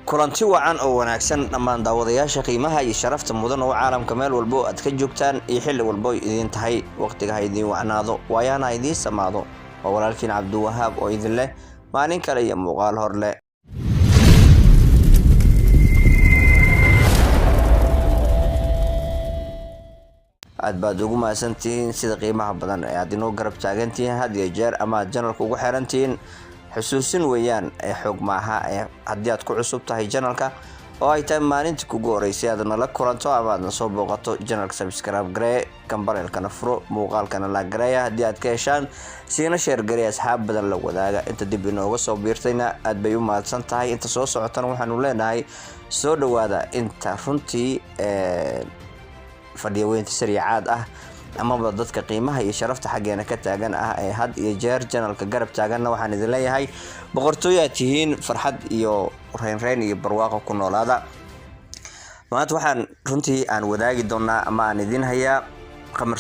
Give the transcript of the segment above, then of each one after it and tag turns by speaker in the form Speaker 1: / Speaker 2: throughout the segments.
Speaker 1: kulanti wacan oo wanaagsan dhammaan daawadayaasha qiimaha iyo sharafta mudan oo caalamka meel walba aad ka joogtaan iyo xilli walba idin tahay waqtiga idin wacnaado waayana idin samaado oo walaalkiin Cabdiwahaab oo idin leh maalin kale iyo muuqaal hor leh aad baad ugu maasantiin sida qiimaha badan ee aad inoo garab taagantiin had iyo jeer ama channelka ugu xirantiin xusuusin weeyaan ee xog maaha ee haddii aad ku cusub tahay channelka oo ay tahay maalintii kugu horeysay aad nala kulanto ama aad soo booqato channelka subscribe garee kambareelkana furo muuqaalkana la gareeya haddii aad ka heshaan siina share garee asxaab badan la wadaaga inta dib inooga soo biirtayna aad bay u mahadsan tahay inta soo socotana waxaanu leenahay soo dhawaada inta runtii fadhiyo weynta sariicaad ah ama dadka qiimaha iyo sharafta xageena ka taagan ah ee had iyo jeer channelka garab taaganna waxaan idin leeyahay boqortooyaad tihiin farxad iyo reyn iyo barwaaqo ku noolaada maanta waxaan runtii aan wadaagi doonaa ama aan idin hayaa qamar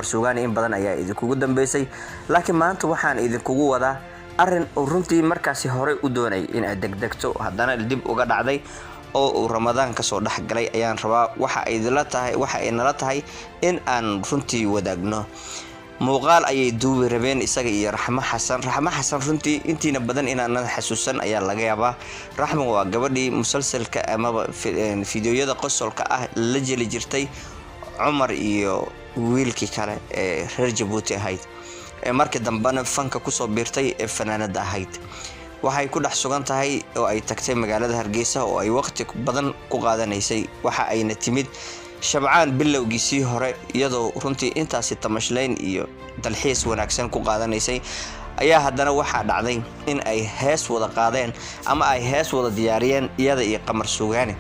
Speaker 1: suugaani in badan ayaa idinkugu dambeysay laakiin maanta waxaan idinkugu wadaa arin runtii markaasi hore u doonay in ay degdegto haddana dib uga dhacday oo Ramadan ka soo dhaxgalay ayaan rabaa waxa ay nala tahay in aan runtii wadaagno muuqaal ayay duubi rabeen isaga iyo Raxmo Xasan runtii intiina badan inaan xasuusan ayaa laga yaabaa Raxmo waa gabadhii musalsalka ama fiidiyoyada qosolka ah la jeli jirtay Umar iyo wiilkii kale ee reer Djibouti ahayd markii dambana fanka ku soo biirtay ee fanaanada ahayd waxay ku dhex sugan tahay oo ay tagtay magaalada Hargeysa oo ay waqti badan ku qaadanaysay waxa ayna timid Shabcaan bilowgiisii hore iyadoo runtii intaasi tamashlayn iyo dalxiis wanaagsan ku qaadanaysay ayaa haddana waxa dhacday in ay hees wada qaadeen ama ay hees wada diyaariyeen iyada iyo Qamar Suugaani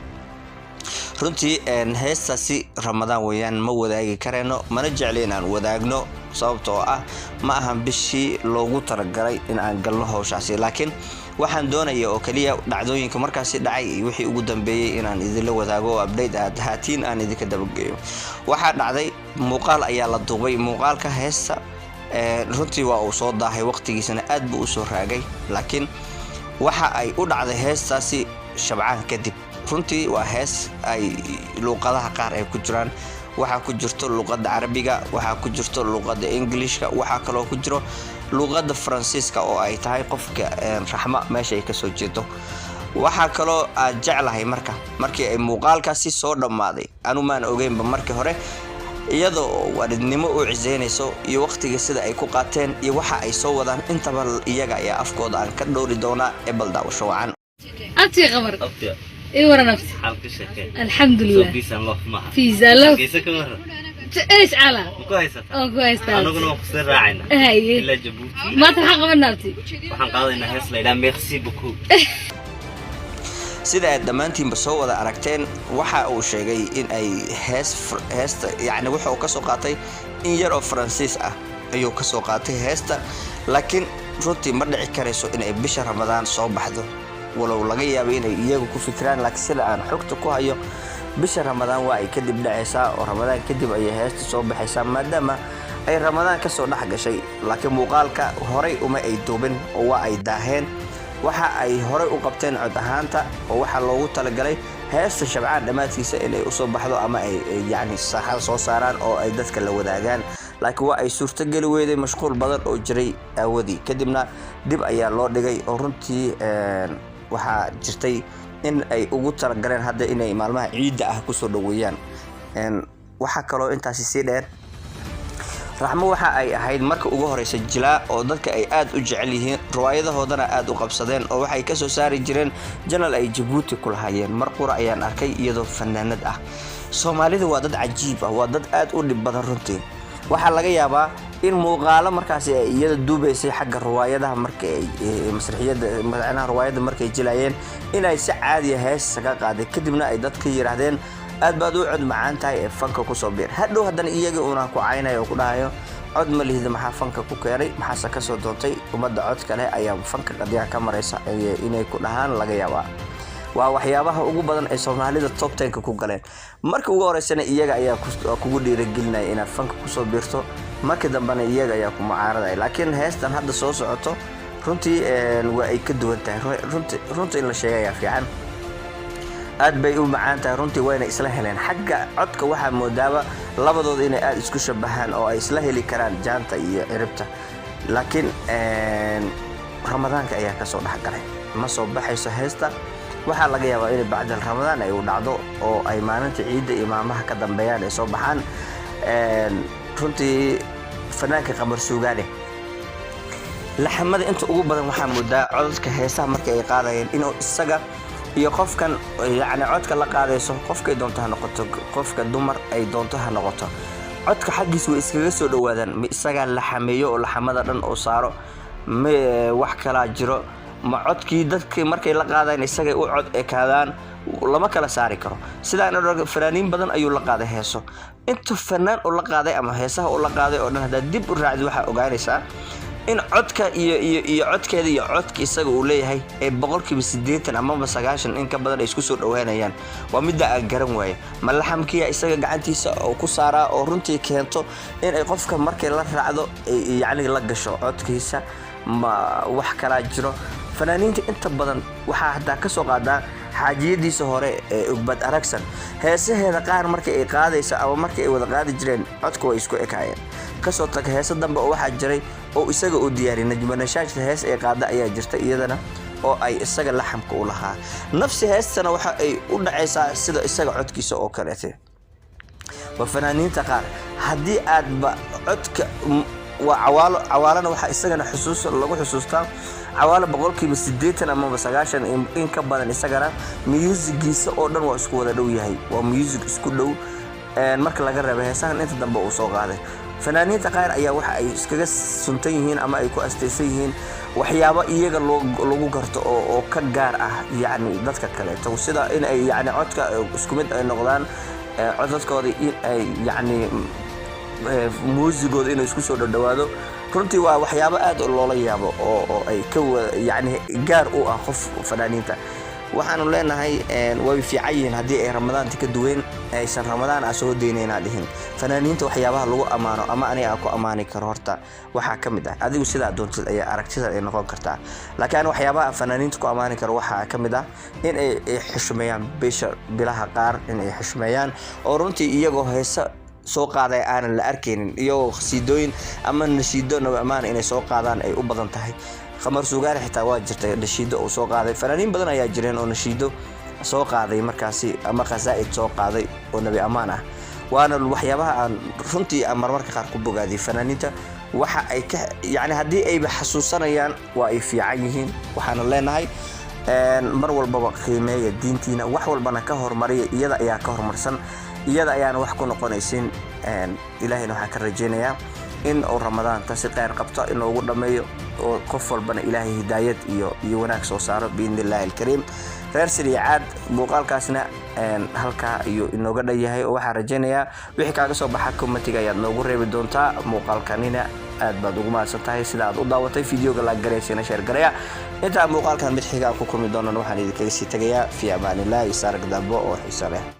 Speaker 1: runtii heestaasi Ramadan weeyaan ma wadaagi kareeno mana jecleen aan wadaagno sababtoo ah ma ahan bishii loogu talagalay in aan galno hawshaasi laakiin waxaan doonayaa oo kaliya dhacdooyinka markaasi dhacay wixii ugu dambeeyay inaan idin la wadaago oo update aad haatiin aan idinka dabageeyo waxa dhacday muuqaal ayaa la duubay muuqaalka heesta runtii waa uu soo daahay waqtigiisana aad buu u soo raagay laakiin waxa ay u dhacday heestaasi Shabcaan kadib runtii waa hees ay luqadaha qaar ay ku jiraan waxa ku jirto luqadda Carabiga waxa ku jirto luqadda Englishka waxa kale oo ku jiro luqadda Faransiiska oo ay tahay qofka Raxmo meesha ay ka soo jeedo waxa kale oo aad jeclahay markii ay muuqaalkaasi soo dhamaaday anu maan ogeynba markii hore iyadoo waalidnimo u ciiseynayso iyo waqtiga sida ay ku qaateen iyo waxa ay soo wadaan intaba iyaga ayaa afkooda aan ka dhowri doona ee baldaawasho wacan
Speaker 2: أنتي غمر إيه ورا نفسي الحمد لله في الله
Speaker 3: كيسك مرة
Speaker 2: إيش على
Speaker 3: كويسة
Speaker 2: كويس
Speaker 3: أنا كنا مقصر راعينا
Speaker 2: هاي
Speaker 3: إلا جبوتي
Speaker 2: ما تلحق من نفسي
Speaker 3: وحنقاضي إنها هسلا إلى ميرسي بكو
Speaker 1: sida aad dhammaantiin soo wada aragteen waxa uu sheegay in ay heesta yani waxa uu ka soo qaatay in yar oo Faransiis ah ayuu ka soo qaatay heesta laakiin runtii ma dhici karayso in ay bisha Ramadan soo baxdo walow laga yaabo inay iyagu ku fikiraan laakiin sida aan xogta ku hayo bisha Ramadan waa ay kadib dhacaysaa oo Ramadan kadib ay heesta soo baxaysaa maadaama ay Ramadan ka soo dhaxgashay laakiin muuqaalka horey uma ay duubin oo waa ay daaheen waxa ay horey u qabteen cod ahaanta oo waxa loogu talagalay heesta Shabcaan dhamaadkiisa inay u soo baxdo ama ay yani saxal soo saaraan oo ay dadka la wadaagaan laakiin waa ay suurto gali weeday mashquul badan oo jiray awadii kadibna dib ayaa loo dhigay oo runtii waxa jirtay in ay ugu talagaleen hadda inay maalmaha ciida ah ku soo dhaweeyaan waxa kale oo intaasi si dheer Raxmo waxa ay ahayd marka ugu horeysay jilaa oo dadka ay aad u jecel yihiin riwaayadahoodana aad u qabsadeen oo waxay ka soo saari jireen channel ay Djibouti ku lahaayeen mar qura ayaan arkay iyadoo fanaanad ah Soomaalida waa dad cajiib ah waa dad aad u dhib badan runtii waxa laga yaabaa in muuqaalo markaasi ay iyada duubaysay xagga riwaayadaha markay masraxiyada macnaha riwaayada markay jilayeen in ay si caadi ah hees ka qaaday kadibna ay dadka yiraahdeen aad baad u cod macaan tahay ee fanka ku soo biir hadhow haddana iyaga una ku caynayo ku dhahayo cod ma lihid maxaa fanka ku keenay maxaa ka soo doontay umada cod kale ayaa fanka qadiya ka maraysa inay ku dhahaan laga yaabaa waa waxyaabaha ugu badan ee Soomaalida top 10 ku galeen markii ugu horeysana iyaga ayaa kugu dhiirigelinay inaad fanka ku soo biirto markii dambana iyaga ayaa ku mucaaraday laakiin heestan hadda soo socoto runtii waa ay ka duwan tahay runtii in la sheegayaa fiican aad bay u macaan tahay runtii wayna isla heleen xagga codka waxaa moodaaba labadooda inay aad isku shabahaan oo ay isla heli karaan jaanta iyo ciribta laakiin ramadaanka ayaa ka soo dhaxgalay ma soo baxayso heesta waxaa laga yaabaa in bacdal ramadaan ay u dhacdo oo ay maalinta ciidda imaamaha ka dambeeyaan ay soo baxaan runtii fanaanka Qamar Suugaane laxamada inta ugu badan waxaa moodaa codadka heesaha markay ay qaadayeen inuu isaga iyo qofkan yani codka la qaadayso qofkay doonto ha noqoto qofka dumar ay doonto ha noqoto codka xaqiis way iskaga soo dhawaadaan ma isaga la xameeyo oo laxamada dhan oo saaro ma wax kala jiro ma codkii dadkii markay la qaadaan isaga u cod ekaadaan lama kala saari karo sidaan fanaaniin badan ayuu la qaaday heeso inta fanaan oo la qaaday ama heesaha oo la qaaday oo dhan hada dib u raacdi waxa ogaanaysaa in codka iyo codkeeda iyo codka isaga uu leeyahay ee 80% ama 90 in ka badan ay isku soo dhawaanayaan waa mid aan garan waaye ma laxamkiya isaga gacantiisa oo ku saaraa oo runtii keento in ay qofka markay la raacdo yani la gasho codkiisa ma wax kala jiro fanaaniinta inta badan waxa hadda ka soo qaadaa xaajiyadiisa hore ee ugbad aragsan heesaheeda qaar markay ay qaadayso ama markay ay wada qaadi jireen codku way isku ekaayeen ka soo tag heesa dambe oo waxa jiray oo isaga u diyaariyay Najma Nashaashta hees ay qaada ayaa jirta iyadana oo ay isaga laxamka u lahaa nafsi heestana waxa ay u dhacaysaa sida isaga codkiisa oo kaleete wa fanaaniinta qaar hadii aad ba codka عوالنا waxa isagana xusuus lagu xusuustaa cawaala 80% ama 90 in ka badan isagana music-giisa oo dhan waa isku wada dhow yahay waa music isku dhow marka laga reebo heesahan inta dambe uu soo qaaday fanaaniinta qaar ayaa waxa ay iskaga suntan yihiin ama ay ku astaysan yihiin waxyaabo iyaga lagu garto oo ka gaar ah yani dadka kale sida in ay yani codka isku mid ay noqdaan codadkooda in ay yani muusigooda inay isku soo dhawaado runtii waa waxyaabo aad loola yaabo oo ay ka yani gaar u ah qof fanaaniinta waxaanu leenahay way fiican hadii ay ramadaanti ka duween aysan ramadaan soo deynayna dhihin fanaaniinta waxyaabaha lagu amaano ama aniga ku amaani karo horta waxa kamid ah adigu sida doontid ayaa aragtida ay noqon kartaa laakiin waxyaabaha fanaaniinta ku amaani karo waxa kamid ah in ay xushmeeyaan bilaha qaar in ay xushmeeyaan oo runtii iyagoo heesa soo qaaday aan la arkeenin iyo qasiidooyin ama nashiido nabaan inay soo qaadaan ay u badan tahay Qamar Suugaane xitaa waa jirtay nashiido oo soo qaaday fanaaniin badan ayaa jireen oo nashiido soo qaaday markaasi ama qasaa'id soo qaaday oo nabi amaan ah waana waxyaabaha aan runtii marmarka qaar ku bogaadii fanaaniinta waxa ay ka yani hadii ay xasuusanayaan waa ay fiican yihiin waxaan leenahay mar walba qiimeeya diintiina wax walbana ka hormariya iyada ayaa ka hormarsan iyada ayaan wax ku noqonaysin ilaahayna waxa ka rajeenayaa in oo ramadaan taasi qeyr qabto in ugu dhameeyo oo qof walbana ilaahay hidaayad iyo wanaag soo saaro biidnillaahi kariim reer siriyaad muuqaalkaasna halka iyo inooga dhayahay oo waxa rajeenayaa wixii kaaga soo baxa commentiga ayaad noogu reebi doontaa muuqaalkanina aad baad ugu mahadsantahay sida aad u daawatay videoga la gareysana share gareeya inta muuqaalkan mid xiga ku kulmi doonana waxaan idinkaga sii tagayaa fi amaanillah isaarag dambo oo xiiso leh